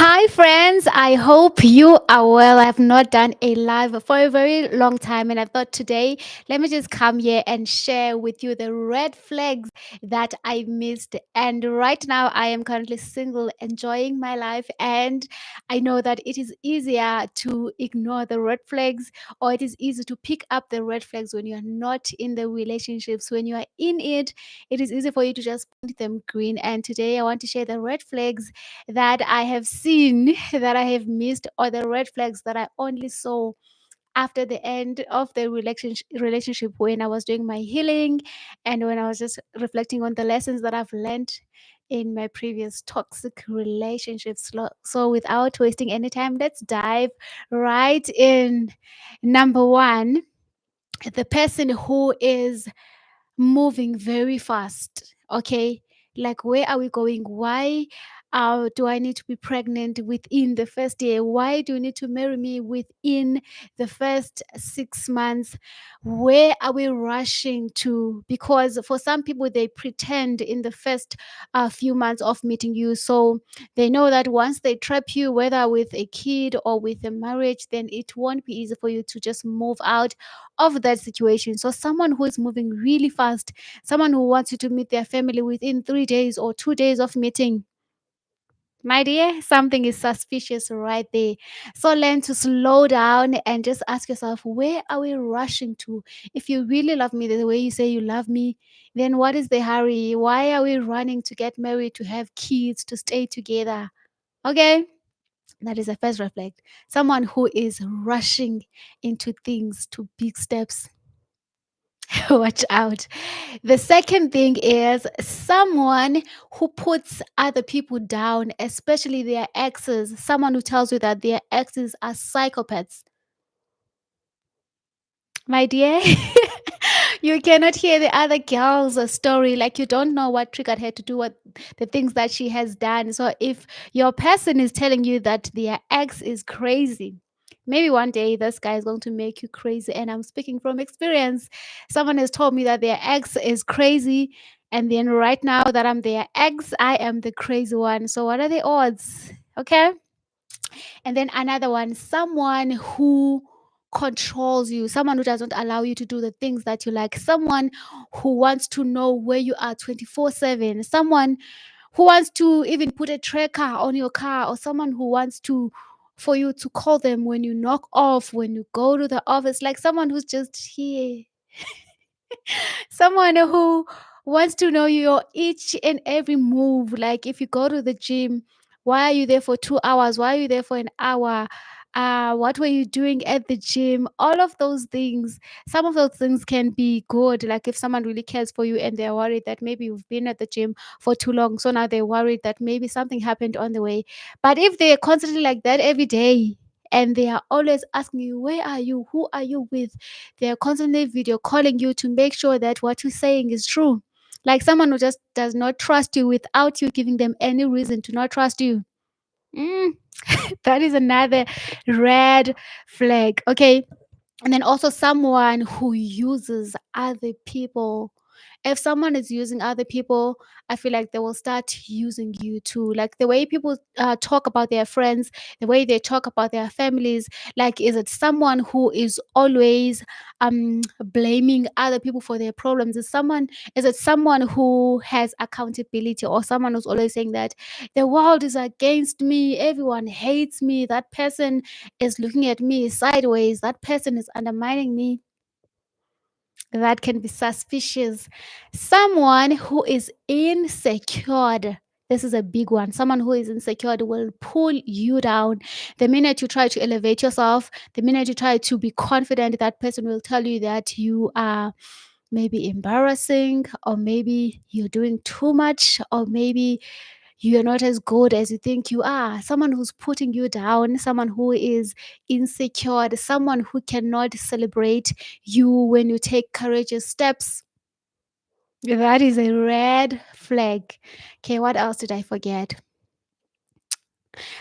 Hi, friends. I hope you are well. I have not done a live for a very long time, and I thought today, let me just come here and share with you the red flags that I missed. And right now, I am currently single, enjoying my life, and I know that it is easier to ignore the red flags, or it is easy to pick up the red flags when you are not in the relationships. When you are in it, it is easy for you to just point them green. And today, I want to share the red flags that I have seen that I have missed, or the red flags that I only saw after the end of the relationship when I was doing my healing and when I was just reflecting on the lessons that I've learned in my previous toxic relationships. So, without wasting any time, let's dive right in. Number one, the person who is moving very fast. Okay. Like, where are we going? Why do I need to be pregnant within the first year? Why do you need to marry me within the first 6 months? Where are we rushing to? Because for some people, they pretend in the first few months of meeting you. So they know that once they trap you, whether with a kid or with a marriage, then it won't be easy for you to just move out of that situation. So someone who is moving really fast, someone who wants you to meet their family within 3 days or 2 days of meeting, my dear, something is suspicious right there. So learn to slow down and just ask yourself, where are we rushing to? If you really love me the way you say you love me, then what is the hurry? Why are we running to get married, to have kids, to stay together? Okay. That is the first reflect. Someone who is rushing into things, to big steps. Watch out. The second thing is someone who puts other people down, especially their exes. Someone who tells you that their exes are psychopaths. My dear, you cannot hear the other girl's story. Like, you don't know what triggered her to do what the things that she has done. So if your person is telling you that their ex is crazy, maybe one day this guy is going to make you crazy. And I'm speaking from experience. Someone has told me that their ex is crazy. And then right now that I'm their ex, I am the crazy one. So what are the odds? Okay. And then another one, someone who controls you, someone who doesn't allow you to do the things that you like, someone who wants to know where you are 24/7, someone who wants to even put a tracker on your car, or someone who wants to for you to call them when you knock off, when you go to the office, like someone who's just here. Someone who wants to know your each and every move. Like, if you go to the gym, why are you there for 2 hours? Why are you there for an hour? What were you doing at the gym? All of those things. Some of those things can be good. Like, if someone really cares for you and they're worried that maybe you've been at the gym for too long. So now they're worried that maybe something happened on the way. But if they're constantly like that every day, and they are always asking you, where are you? Who are you with? They're constantly video calling you to make sure that what you're saying is true. Like someone who just does not trust you without you giving them any reason to not trust you. Mm, that is another red flag. Okay. And then also someone who uses other people. If someone is using other people, I feel like they will start using you too. Like the way people talk about their friends, the way they talk about their families. Like, is it someone who is always blaming other people for their problems? Is it someone who has accountability, or someone who's always saying that the world is against me, everyone hates me, that person is looking at me sideways, that person is undermining me? That can be suspicious. Someone who is insecure. This is a big one. Someone who is insecure will pull you down. The minute you try to elevate yourself, the minute you try to be confident, that person will tell you that you are maybe embarrassing, or maybe you're doing too much, or maybe you're not as good as you think you are. Someone who's putting you down, someone who is insecure, someone who cannot celebrate you when you take courageous steps. That is a red flag. Okay, what else did I forget?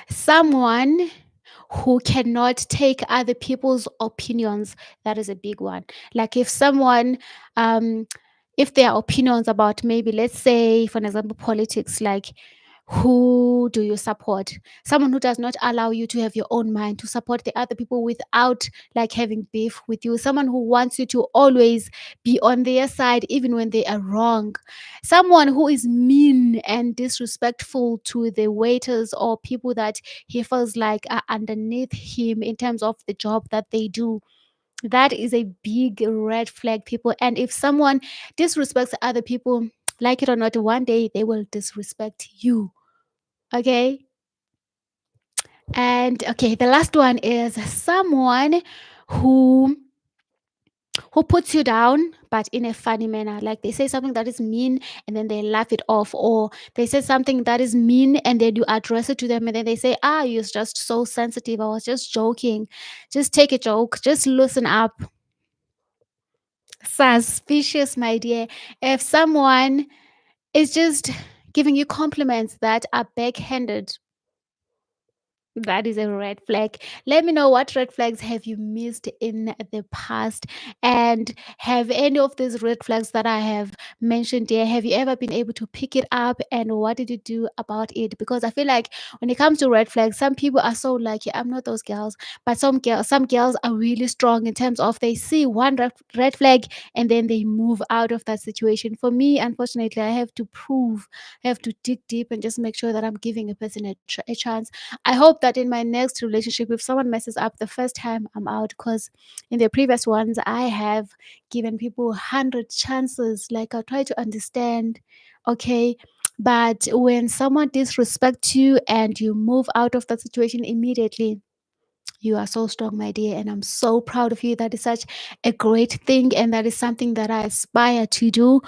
Someone who cannot take other people's opinions. That is a big one. Like, if someone if their opinions about, maybe let's say for an example, politics, like Who do you support? Someone who does not allow you to have your own mind, to support the other people without like having beef with you. Someone who wants you to always be on their side even when they are wrong. Someone who is mean and disrespectful to the waiters or people that he feels like are underneath him in terms of the job that they do. That is a big red flag, people. And if someone disrespects other people, like it or not, one day they will disrespect you. Okay. And okay, the last one is someone who who puts you down but in a funny manner. Like they say something that is mean and then they laugh it off, or they say something that is mean and then you address it to them and then they say, ah, you're just so sensitive, I was just joking. Just take a joke, just loosen up. Suspicious, my dear. If someone is just giving you compliments that are backhanded, that is a red flag. Let me know what red flags have you missed in the past, and have any of these red flags that I have mentioned here, have you ever been able to pick it up and what did you do about it? Because I feel like when it comes to red flags, some people are so lucky. I'm not those girls, but some girls are really strong in terms of they see one red flag and then they move out of that situation. For me, unfortunately, I have to dig deep and just make sure that I'm giving a person a chance. I hope that in my next relationship, if someone messes up the first time, I'm out. Because in the previous ones, I have given people 100 chances. Like, I try to understand, okay. But when someone disrespects you and you move out of that situation immediately, you are so strong, my dear, and I'm so proud of you. That is such a great thing, and that is something that I aspire to do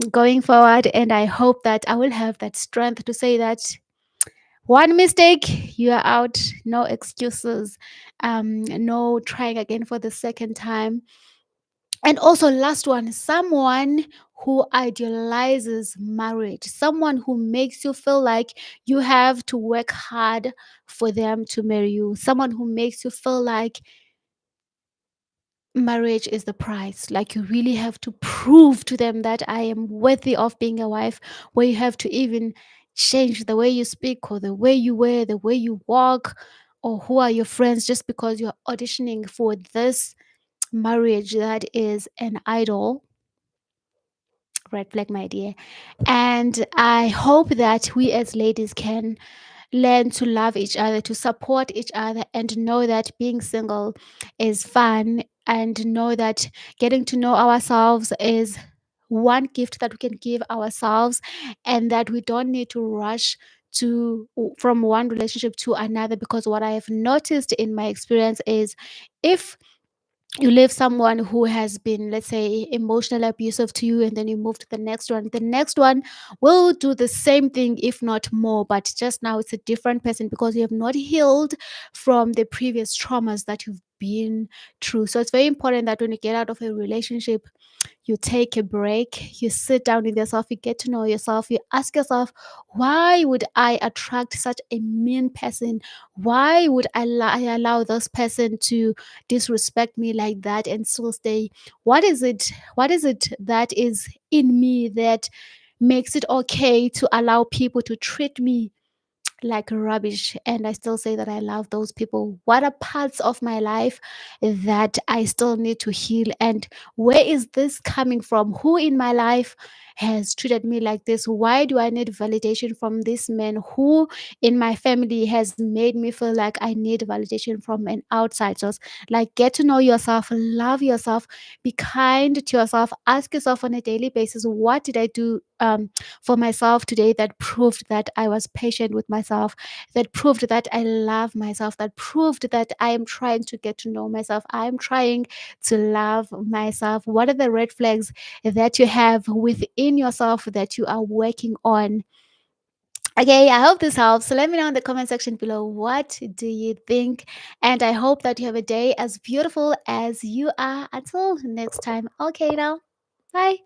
going forward. And I hope that I will have that strength to say that one mistake, you are out. No excuses. No trying again for the second time. And also, last one, someone who idealizes marriage, someone who makes you feel like you have to work hard for them to marry you, someone who makes you feel like marriage is the price. Like you really have to prove to them that I am worthy of being a wife, where you have to even change the way you speak or the way you wear, the way you walk, or who are your friends just because you're auditioning for this marriage that is an idol. Red flag, my dear. And I hope that we as ladies can learn to love each other, to support each other, and know that being single is fun, and know that getting to know ourselves is one gift that we can give ourselves, and that we don't need to rush to from one relationship to another. Because what I have noticed in my experience is, if you leave someone who has been, let's say, emotionally abusive to you, and then you move to the next one will do the same thing, if not more, but just now it's a different person because you have not healed from the previous traumas that you've been through. So it's very important that when you get out of a relationship, you take a break, you sit down with yourself, you get to know yourself, you ask yourself, why would I attract such a mean person? Why would I allow this person to disrespect me like that and still stay? What is it that is in me that makes it okay to allow people to treat me like rubbish, and I still say that I love those people? What are parts of my life that I still need to heal? And where is this coming from? Who in my life has treated me like this? Why do I need validation from this man? Who in my family has made me feel like I need validation from an outside source? Like, get to know yourself, love yourself, be kind to yourself, ask yourself on a daily basis, what did I do for myself today that proved that I was patient with myself, that proved that I love myself, that proved that I am trying to get to know myself, I am trying to love myself? What are the red flags that you have within yourself that you are working on? Okay, I hope this helps. So let me know in the comment section below, what do you think? And I hope that you have a day as beautiful as you are. Until next time. Okay, now. Bye.